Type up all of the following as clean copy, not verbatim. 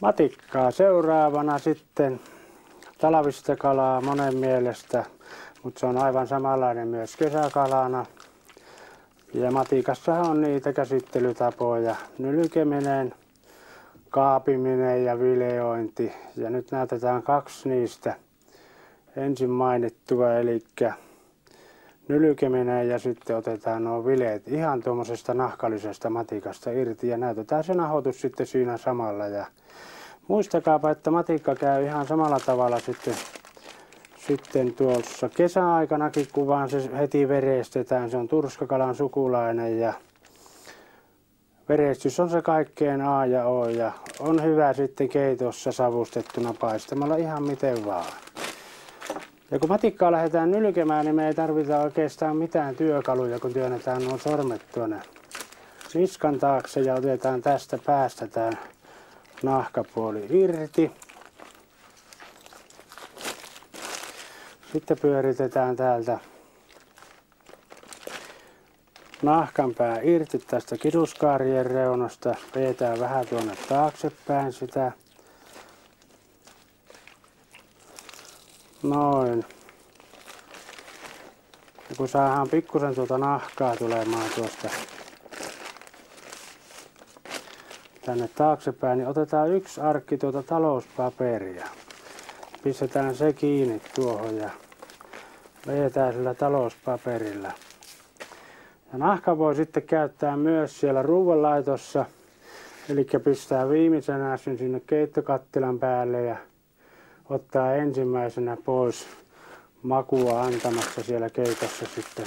Matikkaa seuraavana sitten talvista kalaa monen mielestä, mutta se on aivan samanlainen myös kesäkalana. Ja matikassa on niitä käsittelytapoja: nylkeminen, kaapiminen ja vileointi. Ja nyt näytetään kaksi niistä ensin mainittua, eli nylkeminen ja sitten otetaan nuo vileet ihan tuommoisesta nahkallisesta matikasta irti ja näytetään se nahoitus sitten siinä samalla. Ja muistakaapa, että matikka käy ihan samalla tavalla sitten tuossa kesäaikanakin, kun vaan se heti verestetään. Se on turskakalan sukulainen ja verestys on se kaikkein A ja O ja on hyvä sitten keitossa savustettuna paistamalla ihan miten vaan. Ja kun matikkaa lähdetään nylkemään, niin me ei tarvita oikeastaan mitään työkaluja, kun työnnetään nuo sormet tuonne niskan taakse ja otetaan tästä päästä tämä nahkapuoli irti. Sitten pyöritetään täältä nahkanpää irti tästä kiduskaarien reunasta. Vedetään vähän tuonne taaksepäin sitä. Noin. Ja kun saadaan pikkusen tuota nahkaa tulemaan tuosta tänne taaksepäin, niin otetaan yksi arkki tuota talouspaperia. Pistetään se kiinni tuohon ja vedetään sillä talouspaperilla. Ja nahka voi sitten käyttää myös siellä ruoanlaitossa. Eli pistää viimeisenä sen sinne keittokattilan päälle ja ottaa ensimmäisenä pois makua antamassa siellä keitossa sitten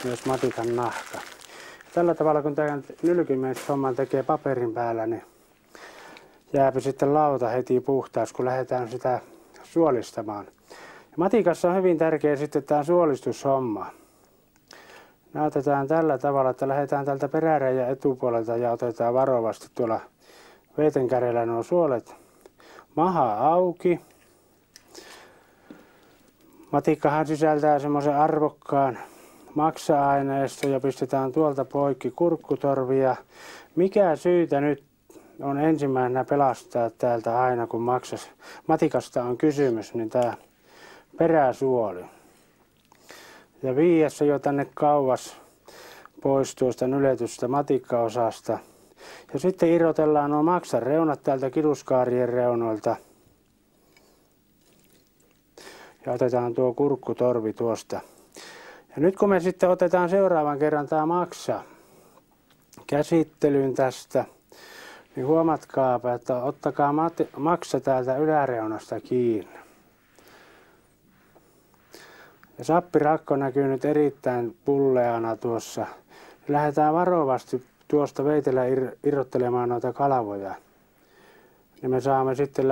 myös matikan nahka. Tällä tavalla kun tämän nylkimishomman tekee paperin päällä, niin jääpä sitten lauta heti puhtaaksi, kun lähdetään sitä suolistamaan. Ja matikassa on hyvin tärkeä sitten tämä suolistushomma. Näytetään tällä tavalla, että lähdetään tältä peräreiän etupuolelta ja otetaan varovasti tuolla veitenkärjellä nuo suolet maha auki. Matikkahan sisältää semmoisen arvokkaan maksa-aineiston ja pistetään tuolta poikki kurkkutorvia. Mikä syytä nyt on ensimmäisenä pelastaa täältä aina, kun matikasta on kysymys, niin tämä peräsuoli. Ja viiä se jo tänne kauas pois tuosta nyletystä matikkaosasta. Ja sitten irrotellaan nuo maksan reunat täältä kiduskaarien reunoilta. Ja otetaan tuo kurkkutorvi tuosta. Ja nyt kun me sitten otetaan seuraavan kerran tämä maksa käsittelyyn tästä, niin huomatkaapa, että ottakaa maksa täältä yläreunasta kiinni. Ja sappirakko näkyy nyt erittäin pulleana tuossa. Lähdetään varovasti tuosta veitellä irrottelemaan noita kalvoja. Niin me saamme sitten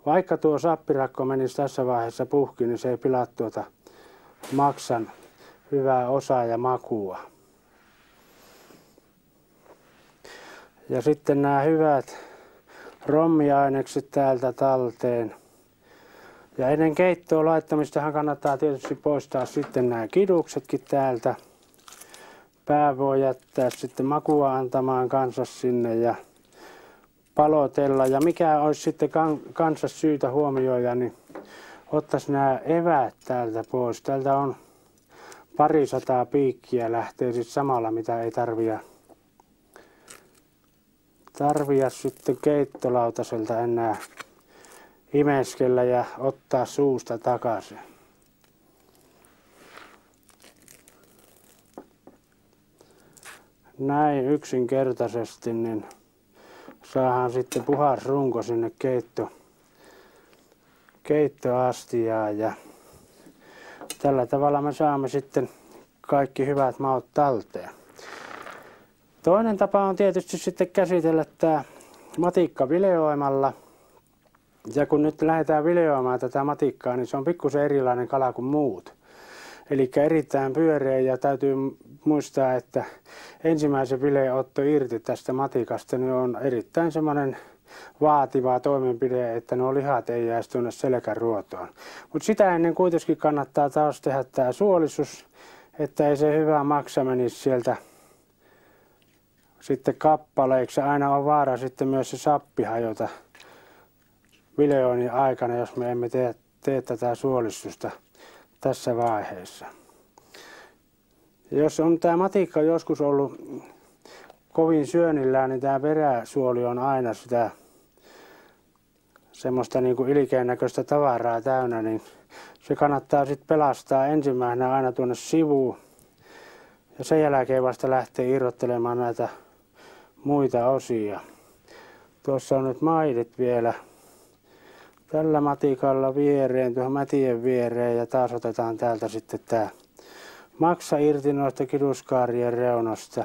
vaikka tuo sappirakko menisi tässä vaiheessa puhki, niin se ei pilaa tuota maksan hyvää osaa ja makua. Ja sitten nämä hyvät rommiainekset täältä talteen. Ja ennen keittoon laittamistahan kannattaa tietysti poistaa sitten nämä kiduksetkin täältä. Pää voi jättää sitten makua antamaan kanssa sinne ja palotella. Ja mikä olisi sitten kanssa syytä huomioida, niin ottaisi nämä eväät täältä pois. Täältä on 200 piikkiä lähtee sitten samalla, mitä ei tarvia sitten keittolautaselta enää imeskellä ja ottaa suusta takaisin. Näin yksinkertaisesti niin saadaan sitten puhas runko sinne keittoastiaan ja tällä tavalla me saamme sitten kaikki hyvät maut talteen. Toinen tapa on tietysti sitten käsitellä tämä matikka vileoimalla. Ja kun nyt lähdetään vileoimaan tätä matikkaa, niin se on pikkusen erilainen kala kuin muut. Eli erittäin pyöreä ja täytyy muistaa, että ensimmäisen vileotto irti tästä matikasta niin on erittäin semmoinen vaativa toimenpide, että nuo lihat ei jäisi tuonne selkäruotoon. Mutta sitä ennen kuitenkin kannattaa taas tehdä tämä suolisuus, että ei se hyvä maksa menisi sieltä sitten kappaleiksi. Aina on vaara sitten myös se sappi hajota vileoinnin aikana, jos me emme tee tätä suolistusta tässä vaiheessa. Ja jos on tämä matikka joskus ollut kovin syönnillään, niin tämä peräsuoli on aina sitä semmoista niin kuin ilkeän näköistä tavaraa täynnä, niin se kannattaa sitten pelastaa ensimmäisenä aina tuonne sivuun ja sen jälkeen vasta lähtee irrottelemaan näitä muita osia. Tuossa on nyt maidit vielä tällä matikalla viereen, tuohon mätien viereen ja taas otetaan täältä sitten tämä maksa irti noista kiduskaarien reunosta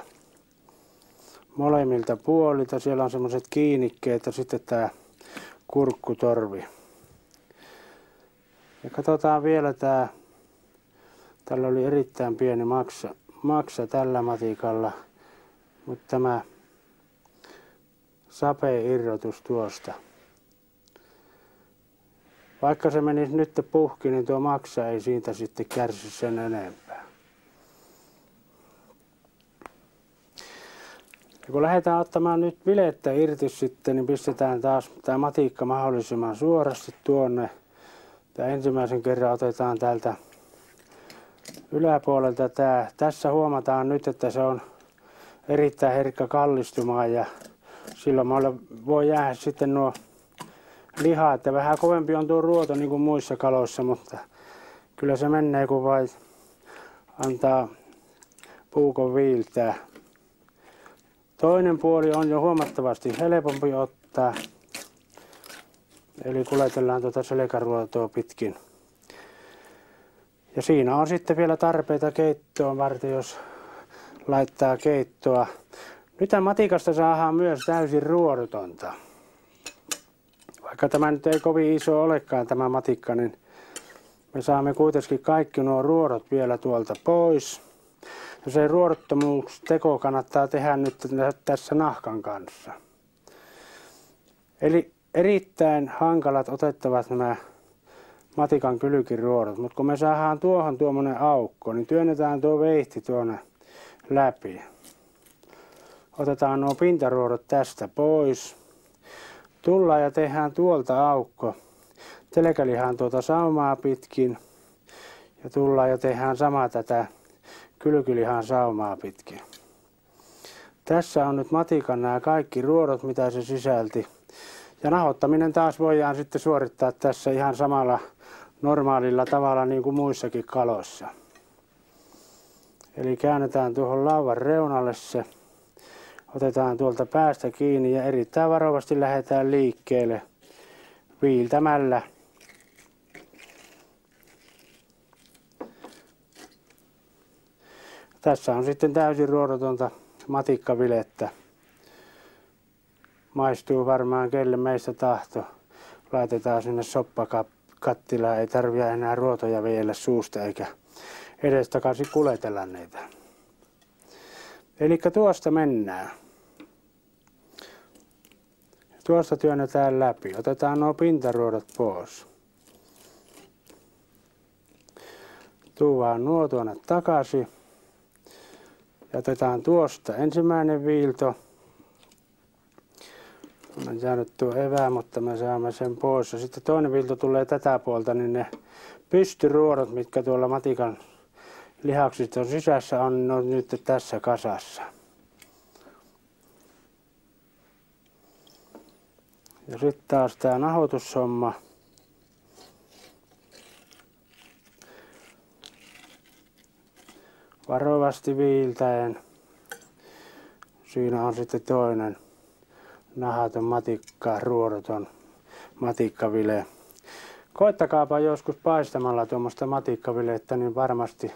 molemmilta puolilta. Siellä on semmoiset kiinnikkeet ja sitten tämä kurkkutorvi. Ja katsotaan vielä tällä oli erittäin pieni maksa tällä matikalla, mutta tämä sape-irrotus tuosta. Vaikka se menisi nyt puhki, niin tuo maksa ei siitä sitten kärsi sen enempää. Ja kun lähdetään ottamaan nyt vilettä irti sitten, niin pistetään taas tämä matikka mahdollisimman suorasti tuonne. Tämä ensimmäisen kerran otetaan täältä yläpuolelta tämä. Tässä huomataan nyt, että se on erittäin herkkä kallistumaan ja silloin voi jäädä sitten nuo lihaa, että vähän kovempi on tuo ruoto niin kuin muissa kaloissa, mutta kyllä se menee kun vain antaa puukon viiltää. Toinen puoli on jo huomattavasti helpompi ottaa, eli kuljetellaan tuota selkäruotoa pitkin. Ja siinä on sitten vielä tarpeita keittoon varten, jos laittaa keittoa. Nyt matikasta saadaan myös täysin ruodutonta. Vaikka tämä nyt ei kovin iso olekaan tämä matikka, niin me saamme kuitenkin kaikki nuo ruodot vielä tuolta pois. Ja se ruodottomuusteko kannattaa tehdä nyt tässä nahkan kanssa. Eli erittäin hankalat otettavat nämä matikan kylkiruodot, mutta kun me saadaan tuohon tuommoinen aukko, niin työnnetään tuo veitsi tuonne läpi. Otetaan nuo pintaruodot tästä pois. Tullaan ja tehdään tuolta aukko. Telkälihaan tuota saumaa pitkin. Ja tullaan ja tehdään sama tätä kylkilihan saumaa pitkin. Tässä on nyt matikan nämä kaikki ruodot, mitä se sisälti. Ja nahottaminen taas voidaan sitten suorittaa tässä ihan samalla normaalilla tavalla niin kuin muissakin kaloissa. Eli käännetään tuohon lauvan reunalle se. Otetaan tuolta päästä kiinni ja erittäin varovasti lähdetään liikkeelle viiltämällä. Tässä on sitten täysin ruodotonta matikkavilettä. Maistuu varmaan kelle meistä tahto. Laitetaan sinne soppakattilaan. Ei tarvitse enää ruotoja viedä suusta eikä edestakaisin kuljetella niitä. Eli tuosta mennään. Tuosta työnnetään läpi. Otetaan nuo pintaruodot pois. Tuodaan nuo tuonne takaisin. Ja otetaan tuosta ensimmäinen viilto. On jäänyt tuo evää, mutta me saamme sen pois. Ja sitten toinen viilto tulee tätä puolta, niin ne pystyruodot, mitkä tuolla matikan lihaksista on sisässä, on nyt tässä kasassa. Ja sitten taas tämä nahoitushomma. Varovasti viiltäen. Siinä on sitten toinen nahaton matikka, ruodoton matikkavile. Koettakaapa joskus paistamalla tuommoista matikkavilettä, niin varmasti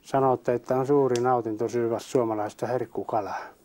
sanotte, että on suuri nautinto syödä suomalaista herkkukalaa.